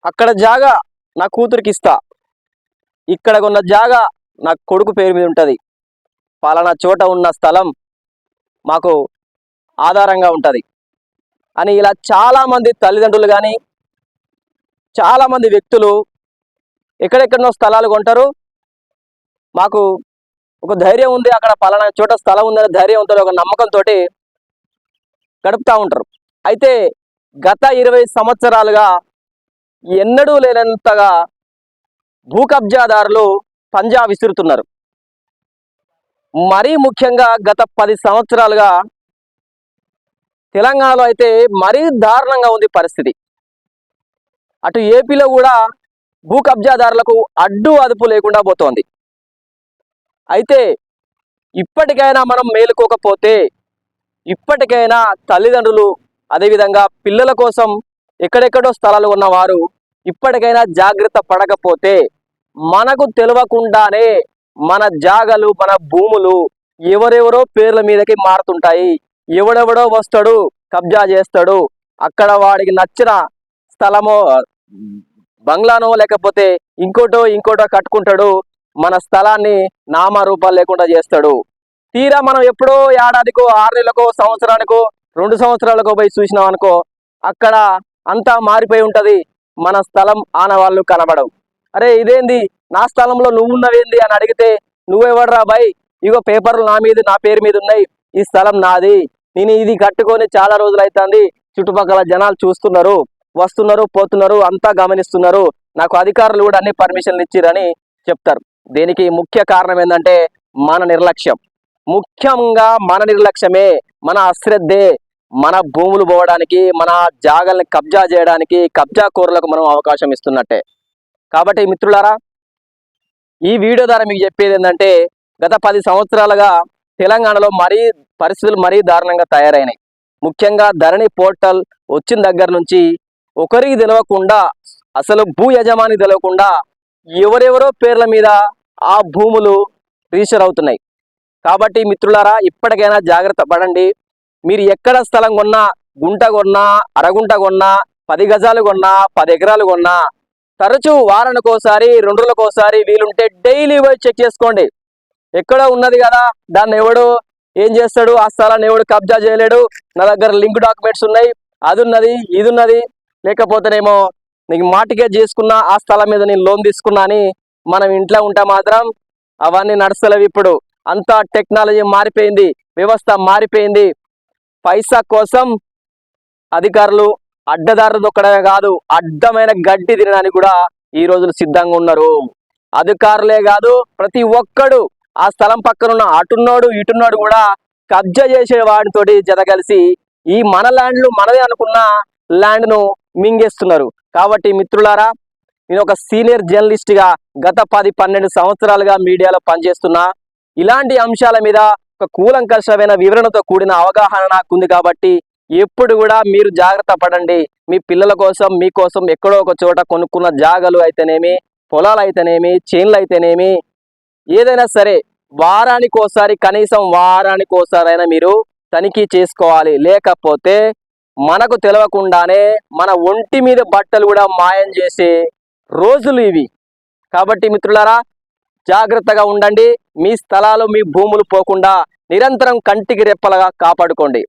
అక్కడ జాగా నా కూతురికి ఇస్తా, ఇక్కడ ఉన్న జాగా నా కొడుకు పేరు మీద ఉంటుంది, పలానా చోట ఉన్న స్థలం మాకు ఆధారంగా ఉంటుంది అని ఇలా చాలామంది తల్లిదండ్రులు కానీ చాలామంది వ్యక్తులు ఎక్కడెక్కడనో స్థలాలు కొంటారు. మాకు ఒక ధైర్యం ఉంది, అక్కడ పలానా చోట స్థలం ఉందనే ధైర్యం ఉంటుంది, ఒక నమ్మకంతో గడుపుతూ ఉంటారు. అయితే గత 20 సంవత్సరాలుగా ఎన్నడూ లేనంతగా భూ కబ్జాదారులు పంజా విసురుతున్నారు. మరీ ముఖ్యంగా గత 10 సంవత్సరాలుగా తెలంగాణలో అయితే మరీ దారుణంగా ఉంది పరిస్థితి. అటు ఏపీలో కూడా భూ కబ్జాదారులకు అడ్డు అదుపు లేకుండా పోతోంది. అయితే ఇప్పటికైనా మనం మేలుకోకపోతే, ఇప్పటికైనా తల్లిదండ్రులు అదేవిధంగా పిల్లల కోసం ఎక్కడెక్కడో స్థలాలు ఉన్నవారు ఇప్పటికైనా జాగ్రత్త పడకపోతే మనకు తెలియకుండానే మన జాగలు మన భూములు ఎవరెవరో పేర్ల మీదకి మారుతుంటాయి. ఎవడెవడో వస్తాడు, కబ్జా చేస్తాడు, అక్కడ వాడికి నచ్చిన స్థలమో బంగ్లానో లేకపోతే ఇంకోటో కట్టుకుంటాడు, మన స్థలాన్ని నామరూపాలు లేకుండా చేస్తాడు. తీరా మనం ఎప్పుడో ఏడాదికో 6 నెలలకో సంవత్సరానికో 2 సంవత్సరాలకో పోయి చూసినాం అనుకో, అక్కడ అంతా మారిపోయి ఉంటుంది, మన స్థలం ఆనవాళ్ళు కనబడవు. అరే ఇదేంది, నా స్థలంలో నువ్వు ఉన్నవేంది అని అడిగితే, నువ్వెవడరా బాయ్, ఇగో పేపర్లు నా పేరు మీద ఉన్నాయి, ఈ స్థలం నాది, నేను ఇది కట్టుకొని చాలా రోజులు అవుతుంది, చుట్టుపక్కల జనాలు చూస్తున్నారు, వస్తున్నారు పోతున్నారు, అంతా గమనిస్తున్నారు, నాకు అధికారులు కూడా అన్ని పర్మిషన్లు ఇచ్చిరని చెప్తారు. దీనికి ముఖ్య కారణం ఏంటంటే మన నిర్లక్ష్యం. ముఖ్యంగా మన నిర్లక్ష్యమే, మన అశ్రద్ధే మన భూములు పోవడానికి, మన జాగల్ని కబ్జా చేయడానికి, కబ్జా కోరులకు మనం అవకాశం ఇస్తున్నట్టే. కాబట్టి మిత్రులారా, ఈ వీడియో ద్వారా మీకు చెప్పేది ఏంటంటే, గత 10 సంవత్సరాలుగా తెలంగాణలో పరిస్థితులు మరీ దారుణంగా తయారైనాయి. ముఖ్యంగా ధరణి పోర్టల్ వచ్చిన దగ్గర నుంచి ఒకరికి తెలియకుండా, అసలు భూ యజమాని తెలియకుండా ఎవరెవరో పేర్ల మీద ఆ భూములు రిజిస్టర్ అవుతున్నాయి. కాబట్టి మిత్రులారా, ఇప్పటికైనా జాగ్రత్త పడండి. మీరు ఎక్కడ స్థలం కొన్నా, గుంట కొన్నా, అరగుంట కొన్నా, 10 గజాలు కొన్నా, 10 ఎకరాలు కొన్నా, తరచూ వారానికోసారి 2 రోజులకోసారి వీలుంటే డైలీ పోయి చెక్ చేసుకోండి. ఎక్కడో ఉన్నది కదా, దాన్ని ఎవడు ఏం చేస్తాడు, ఆ స్థలాన్ని ఎవడు కబ్జా చేయలేడు, నా దగ్గర లింక్ డాక్యుమెంట్స్ ఉన్నాయి, అది ఉన్నది ఇది ఉన్నది, లేకపోతేనేమో నీకు మార్టిగేజ్ చేసుకున్నా, ఆ స్థలం మీద నేను లోన్ తీసుకున్నా అని మనం ఇంట్లో ఉంటే మాత్రం అవన్నీ నడుస్తలేవు. ఇప్పుడు అంతా టెక్నాలజీ మారిపోయింది, వ్యవస్థ మారిపోయింది. పైసా కోసం అధికారులు అడ్డదారులు దొక్కడమే కాదు, అడ్డమైన గడ్డి తినడానికి కూడా ఈ రోజులు సిద్ధంగా ఉన్నారు. అధికారులే కాదు, ప్రతి ఒక్కడు ఆ స్థలం పక్కనున్న అటున్నాడు ఇటున్నాడు కూడా కబ్జా చేసే వాడితోటి జత కలిసి ఈ మన ల్యాండ్లు మనదే అనుకున్న ల్యాండ్ను మింగేస్తున్నారు. కాబట్టి మిత్రులారా, నేను ఒక సీనియర్ జర్నలిస్ట్గా గత 10-12 సంవత్సరాలుగా మీడియాలో పనిచేస్తున్నా. ఇలాంటి అంశాల మీద ఒక కూలంకషమైన వివరణతో కూడిన అవగాహన నాకుంది. కాబట్టి ఎప్పుడు కూడా మీరు జాగ్రత్త పడండి. మీ పిల్లల కోసం, మీకోసం ఎక్కడో ఒక చోట కొనుక్కున్న జాగలు అయితేనేమి, పొలాలు అయితేనేమి, చేన్లు అయితేనేమి, ఏదైనా సరే వారానికోసారి, కనీసం వారానికోసారైనా మీరు తనిఖీ చేసుకోవాలి. లేకపోతే మనకు తెలియకుండానే మన ఒంటి మీద బట్టలు కూడా మాయం చేసే రోజులు ఇవి. కాబట్టి మిత్రులారా, జాగ్రత్తగా ఉండండి. మీ స్థలాలు, మీ భూములు పోకుండా నిరంతరం కంటికి రెప్పలుగా కాపాడుకోండి.